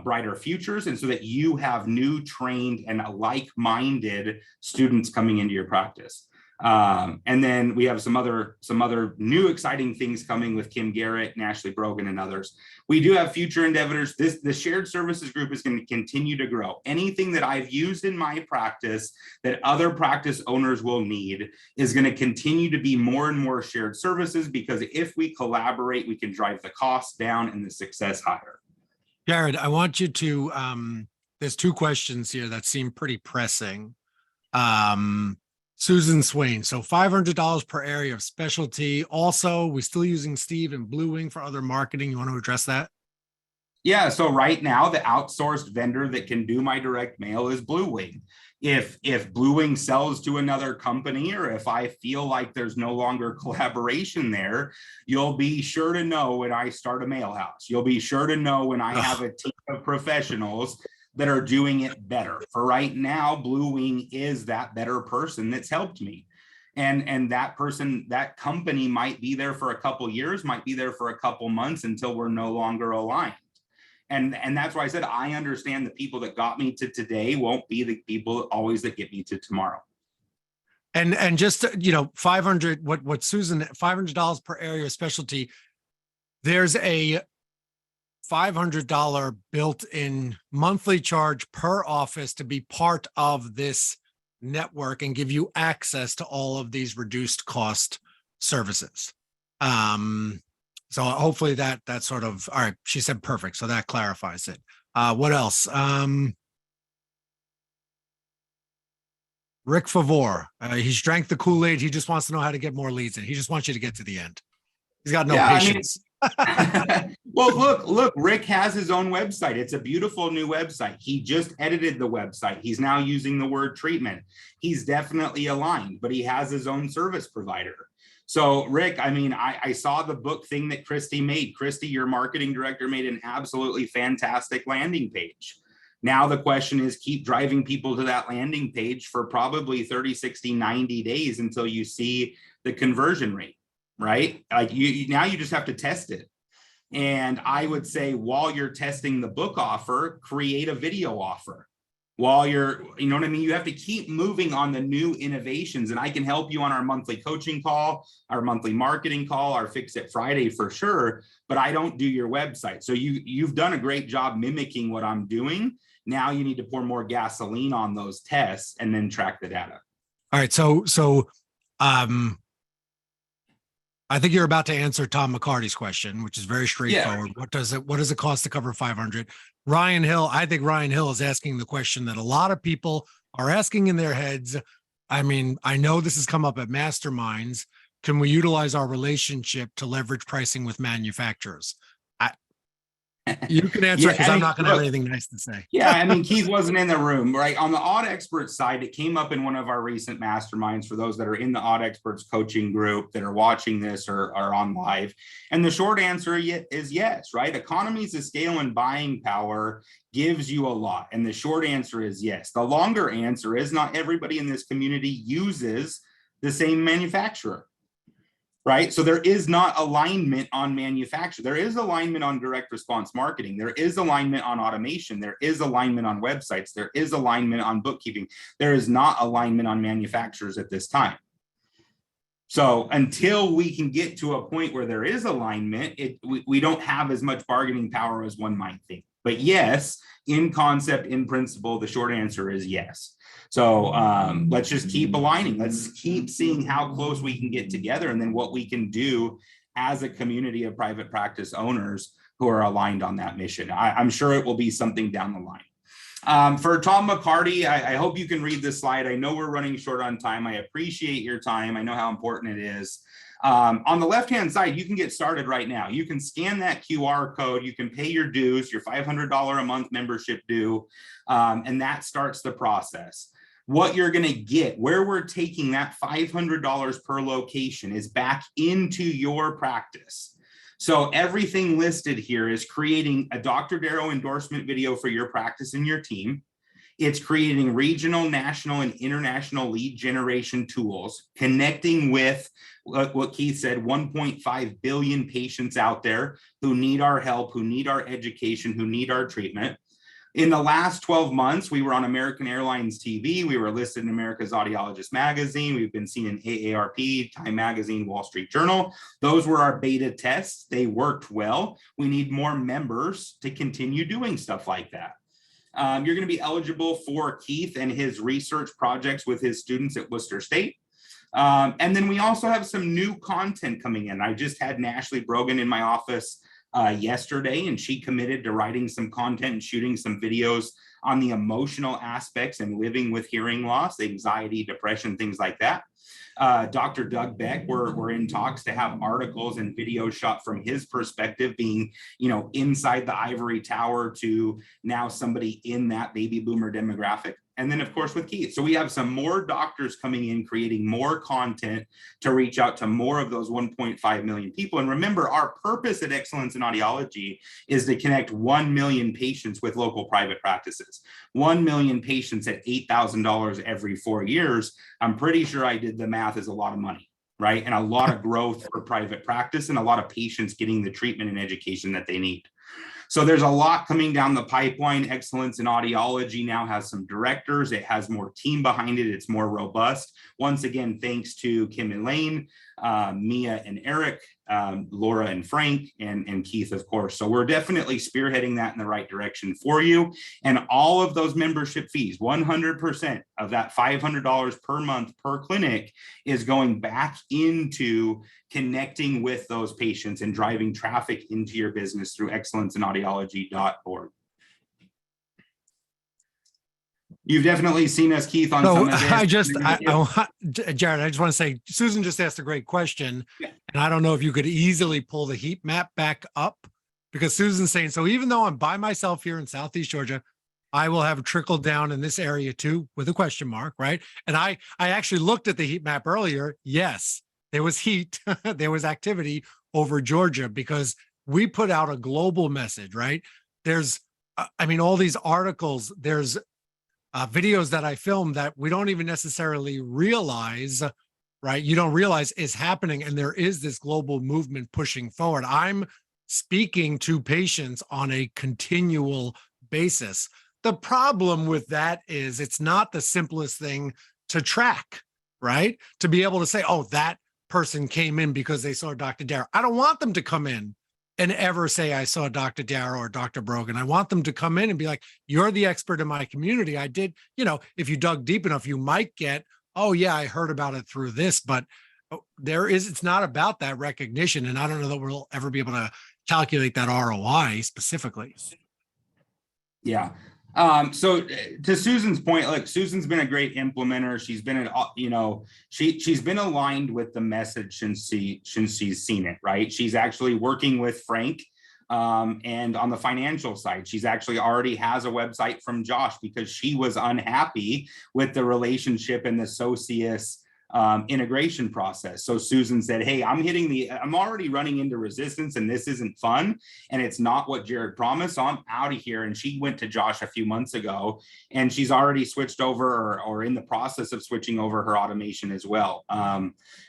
brighter futures, and so that you have new, trained, and like-minded students coming into your practice. And then we have some other new exciting things coming with Kim Garrett and Ashley Brogan and others. We do have future endeavors. The shared services group is going to continue to grow. Anything that I've used in my practice that other practice owners will need is going to continue to be more and more shared services, because if we collaborate, we can drive the costs down and the success higher. Jared, I want you to, there's two questions here that seem pretty pressing. Susan Swain, so $500 per area of specialty. Also, we're still using Steve and Blue Wing for other marketing. You want to address that? Yeah, so right now, the outsourced vendor that can do my direct mail is Blue Wing. If Blue Wing sells to another company, or if I feel like there's no longer collaboration there, you'll be sure to know when I start a mail house. You'll be sure to know when I have a team of professionals that are doing it better. For right now, Blue Wing is that better person that's helped me. And that person, that company might be there for a couple years, might be there for a couple months until we're no longer aligned. And that's why I said, I understand the people that got me to today won't be the people always that get me to tomorrow. And just, 500, what Susan, $500 per area of specialty, there's a $500 built-in monthly charge per office to be part of this network and give you access to all of these reduced cost services. So hopefully that sort of, all right, she said perfect. So that clarifies it. What else? Rick Favor, he's drank the Kool-Aid. He just wants to know how to get more leads in. He just wants you to get to the end. He's got no patience. Well, look, Rick has his own website. It's a beautiful new website. He just edited the website. He's now using the word treatment. He's definitely aligned, but he has his own service provider. So Rick, I saw the book thing that Christy made. Christy, your marketing director, made an absolutely fantastic landing page. Now the question is, keep driving people to that landing page for probably 30, 60, 90 days until you see the conversion rate, right? Like now you just have to test it. And I would say, while you're testing the book offer, create a video offer. While you're, you know what I mean? You have to keep moving on the new innovations, and I can help you on our monthly coaching call, our monthly marketing call, our Fix It Friday for sure, but I don't do your website. So you've done a great job mimicking what I'm doing. Now you need to pour more gasoline on those tests and then track the data. All right. So I think you're about to answer Tom McCarty's question, which is very straightforward. Yeah. What does it cost to cover 500? Ryan Hill, I think Ryan Hill is asking the question that a lot of people are asking in their heads. I know this has come up at masterminds. Can we utilize our relationship to leverage pricing with manufacturers? You can answer because I'm not going to have anything nice to say. Yeah, Keith wasn't in the room, right? On the Aud Experts side, it came up in one of our recent masterminds for those that are in the Aud Experts coaching group that are watching this or are on live. And the short answer is yes, right? Economies of scale and buying power gives you a lot. And the short answer is yes. The longer answer is not everybody in this community uses the same manufacturer. Right? So there is not alignment on manufacture. There is alignment on direct response marketing. There is alignment on automation. There is alignment on websites. There is alignment on bookkeeping. There is not alignment on manufacturers at this time. So until we can get to a point where there is alignment, we don't have as much bargaining power as one might think. But yes, in concept, in principle, the short answer is yes. So let's just keep aligning. Let's keep seeing how close we can get together, and then what we can do as a community of private practice owners who are aligned on that mission. I'm sure it will be something down the line. For Tom McCarty, I hope you can read this slide. I know we're running short on time. I appreciate your time. I know how important it is. On the left-hand side, you can get started right now. You can scan that QR code. You can pay your dues, your $500 a month membership due, and that starts the process. What you're going to get, where we're taking that $500 per location, is back into your practice. So everything listed here is creating a Dr. Darrow endorsement video for your practice and your team. It's creating regional, national, and international lead generation tools, connecting with what Keith said, 1.5 billion patients out there who need our help, who need our education, who need our treatment. In the last 12 months, we were on American Airlines TV. We were listed in America's Audiologist magazine. We've been seen in AARP, Time Magazine, Wall Street Journal. Those were our beta tests. They worked well. We need more members to continue doing stuff like that. You're going to be eligible for Keith and his research projects with his students at Worcester State. And then we also have some new content coming in. I just had Ashley Brogan in my office yesterday, and she committed to writing some content and shooting some videos on the emotional aspects and living with hearing loss, anxiety, depression, things like that. Dr. Doug Beck, we're in talks to have articles and videos shot from his perspective, being, inside the ivory tower to now somebody in that baby boomer demographic. And then, of course, with Keith. So we have some more doctors coming in, creating more content to reach out to more of those 1.5 million people. And remember, our purpose at Excellence in Audiology is to connect 1 million patients with local private practices. 1 million patients at $8,000 every 4 years. I'm pretty sure I did the math, is a lot of money, right? And a lot of growth for private practice and a lot of patients getting the treatment and education that they need. So there's a lot coming down the pipeline. Excellence in Audiology now has some directors. It has more team behind it. It's more robust. Once again, thanks to Kim and Lane, Mia and Eric, Laura and Frank, and Keith, of course. So we're definitely spearheading that in the right direction for you. And all of those membership fees, 100% of that $500 per month per clinic, is going back into connecting with those patients and driving traffic into your business through excellenceinaudiology.org. You've definitely seen us, Keith, on some of this. Jared, I just want to say, Susan just asked a great question. Yeah. And I don't know if you could easily pull the heat map back up, because Susan's saying, so even though I'm by myself here in Southeast Georgia, I will have trickled down in this area too, with a question mark, right? And I actually looked at the heat map earlier. Yes, there was heat, there was activity over Georgia, because we put out a global message, right? There's, all these articles, there's videos that I filmed that we don't even necessarily realize, right? You don't realize is happening. And there is this global movement pushing forward. I'm speaking to patients on a continual basis. The problem with that is it's not the simplest thing to track, right? To be able to say, oh, that person came in because they saw Dr. Darrow. I don't want them to come in and ever say, I saw Dr. Darrow or Dr. Brogan. I want them to come in and be like, you're the expert in my community. I did, if you dug deep enough, you might get, oh yeah, I heard about it through this, but it's not about that recognition. And I don't know that we'll ever be able to calculate that ROI specifically. Yeah. So to Susan's point, like, Susan's been a great implementer. She's been, she's been aligned with the message since she's seen it, right? She's actually working with Frank, and on the financial side, she's actually already has a website from Josh, because she was unhappy with the relationship and the Socius integration process. So Susan said, hey, I'm already running into resistance, and this isn't fun, and it's not what Jared promised, so I'm out of here. And she went to Josh a few months ago, and she's already switched over or in the process of switching over her automation as well.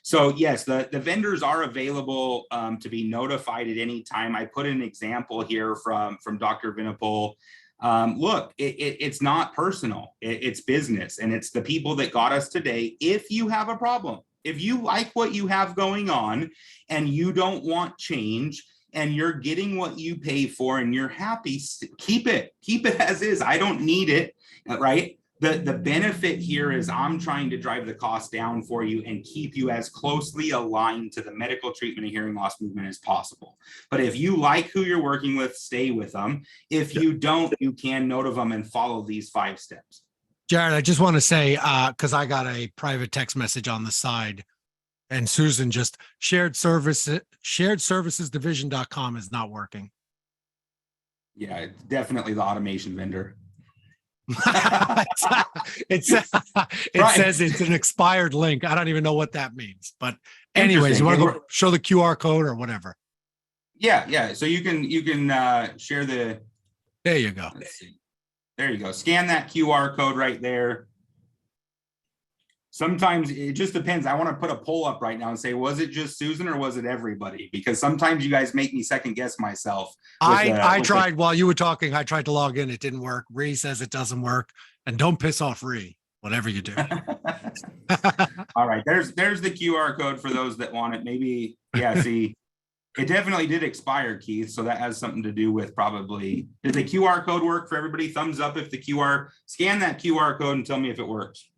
So yes, the vendors are available to be notified at any time. I put an example here from Dr. Vinipol. Look, it's not personal, it's business, and it's the people that got us today. If you have a problem, if you like what you have going on and you don't want change, and you're getting what you pay for and you're happy, keep it as is. I don't need it, right? The benefit here is I'm trying to drive the cost down for you and keep you as closely aligned to the medical treatment of hearing loss movement as possible. But if you like who you're working with, stay with them. If you don't, you can note of them and follow these 5 steps. Jared, I just want to say, because I got a private text message on the side, and Susan just shared services division.com is not working. Yeah, it's definitely the automation vendor. it says it's an expired link. I don't even know what that means. But anyways, you want to show the QR code or whatever? Yeah. So you can share the. There you go. Let's see. There you go. Scan that QR code right there. Sometimes it just depends. I want to put a poll up right now and say, was it just Susan or was it everybody? Because sometimes you guys make me second guess myself. I tried while you were talking. I tried to log in. It didn't work. Ree says it doesn't work. And don't piss off Ree, whatever you do. All right. There's the QR code for those that want it. Maybe, yeah, see, it definitely did expire, Keith. So that has something to do with probably, did the QR code work for everybody? Thumbs up if the scan that QR code and tell me if it works.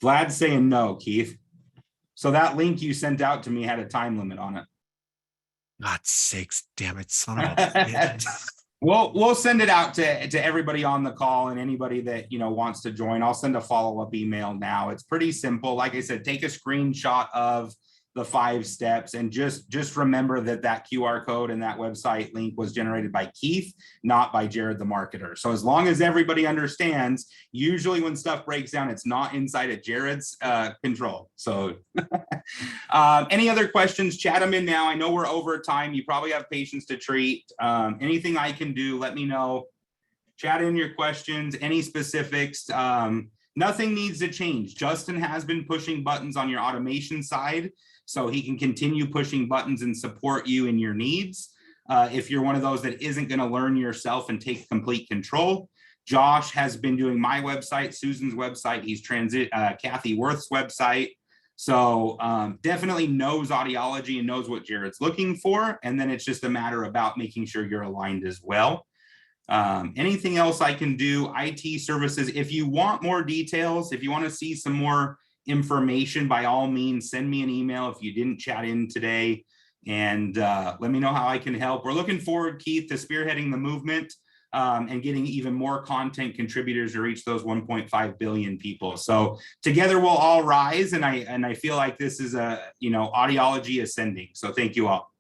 Vlad's saying no, Keith. So that link you sent out to me had a time limit on it. God's sakes, damn it, son of a bitch. We'll send it out to everybody on the call and anybody that wants to join. I'll send a follow-up email now. It's pretty simple. Like I said, take a screenshot of the 5 steps and just remember that QR code and that website link was generated by Keith, not by Jared the marketer. So as long as everybody understands, usually when stuff breaks down, it's not inside of Jared's control. So any other questions, chat them in now. I know we're over time. You probably have patients to treat. Anything I can do, let me know. Chat in your questions, any specifics. Nothing needs to change. Justin has been pushing buttons on your automation side, so he can continue pushing buttons and support you in your needs. If you're one of those that isn't going to learn yourself and take complete control, Josh has been doing my website, Susan's website. He's Kathy Worth's website. So definitely knows audiology and knows what Jared's looking for. And then it's just a matter about making sure you're aligned as well. Anything else I can do? IT services. If you want more details, if you want to see some more information, by all means, send me an email if you didn't chat in today, and let me know how I can help. We're looking forward, Keith, to spearheading the movement and getting even more content contributors to reach those 1.5 billion people. So together we'll all rise, and I feel like this is audiology ascending. So thank you all.